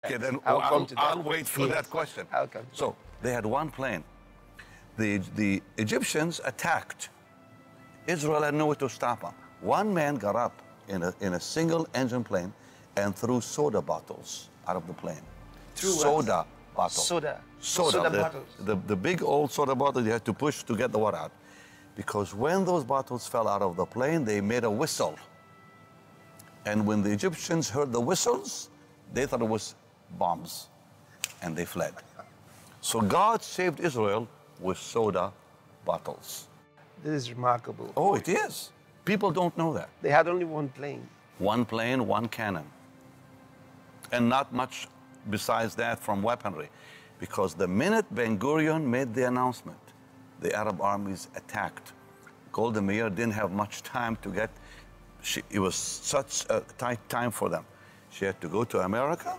Okay, then I'll wait for that question. I'll come. So they had one plane. The Egyptians attacked. Israel had nowhere to stop them. One man got up in a single engine plane and threw soda bottles out of the plane. Through soda bottles. Soda bottles. The big old soda bottles you had to push to get the water out. Because when those bottles fell out of the plane, they made a whistle. And when the Egyptians heard the whistles, they thought it was bombs, and they fled. So God saved Israel with soda bottles. This is remarkable. Oh, it is. People don't know that. They had only one plane. One plane, one cannon. And not much besides that from weaponry. Because the minute Ben-Gurion made the announcement, the Arab armies attacked. Golda Meir didn't have much time to get, it was such a tight time for them. She had to go to America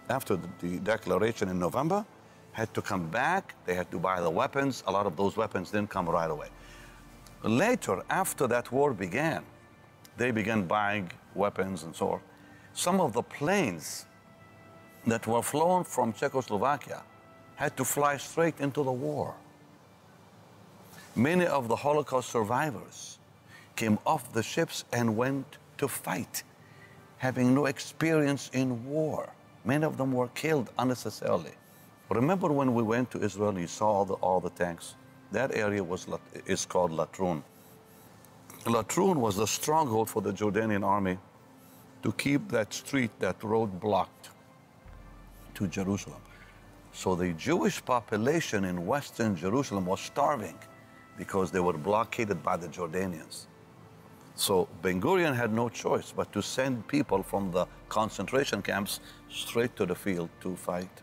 after the declaration in November, had to come back, they had to buy the weapons. A lot of those weapons didn't come right away. Later, after that war began, they began buying weapons and so on. Some of the planes that were flown from Czechoslovakia had to fly straight into the war. Many of the Holocaust survivors came off the ships and went to fight, having no experience in war. Many of them were killed unnecessarily. Remember when we went to Israel, you saw all the tanks? That area is called Latrun. Latrun was the stronghold for the Jordanian army to keep that street, that road blocked to Jerusalem. So the Jewish population in Western Jerusalem was starving because they were blockaded by the Jordanians. So Ben-Gurion had no choice but to send people from the concentration camps straight to the field to fight.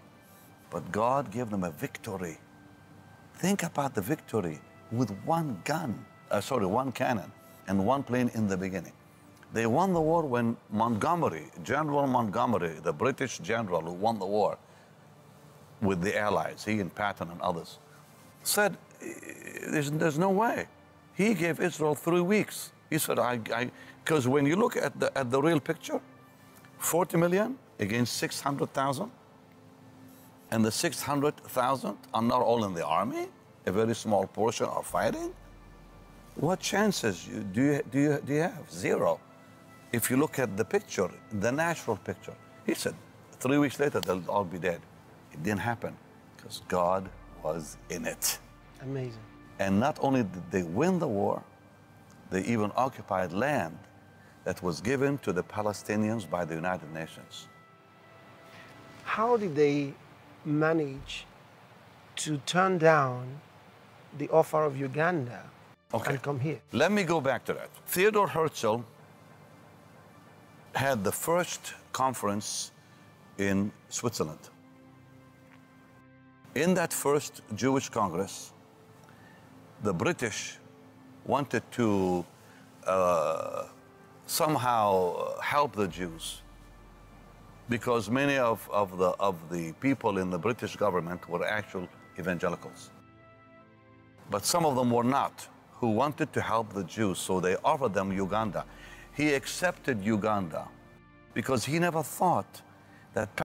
But God gave them a victory. Think about the victory with one cannon and one plane in the beginning. They won the war when General Montgomery, the British general who won the war with the Allies, he and Patton and others, said, there's no way. He gave Israel 3 weeks. He said, because when you look at the real picture, 40 million against 600,000, and the 600,000 are not all in the army, a very small portion are fighting. What chances do you have? Zero. If you look at the picture, the natural picture. He said, 3 weeks later, they'll all be dead. It didn't happen because God was in it. Amazing. And not only did they win the war, they even occupied land that was given to the Palestinians by the United Nations. How did they manage to turn down the offer of Uganda and come here? Let me go back to that. Theodore Herzl had the first conference in Switzerland. In that first Jewish Congress, the British wanted to somehow help the Jews because many of the people in the British government were actual evangelicals. But some of them were not, who wanted to help the Jews, so they offered them Uganda. He accepted Uganda because he never thought that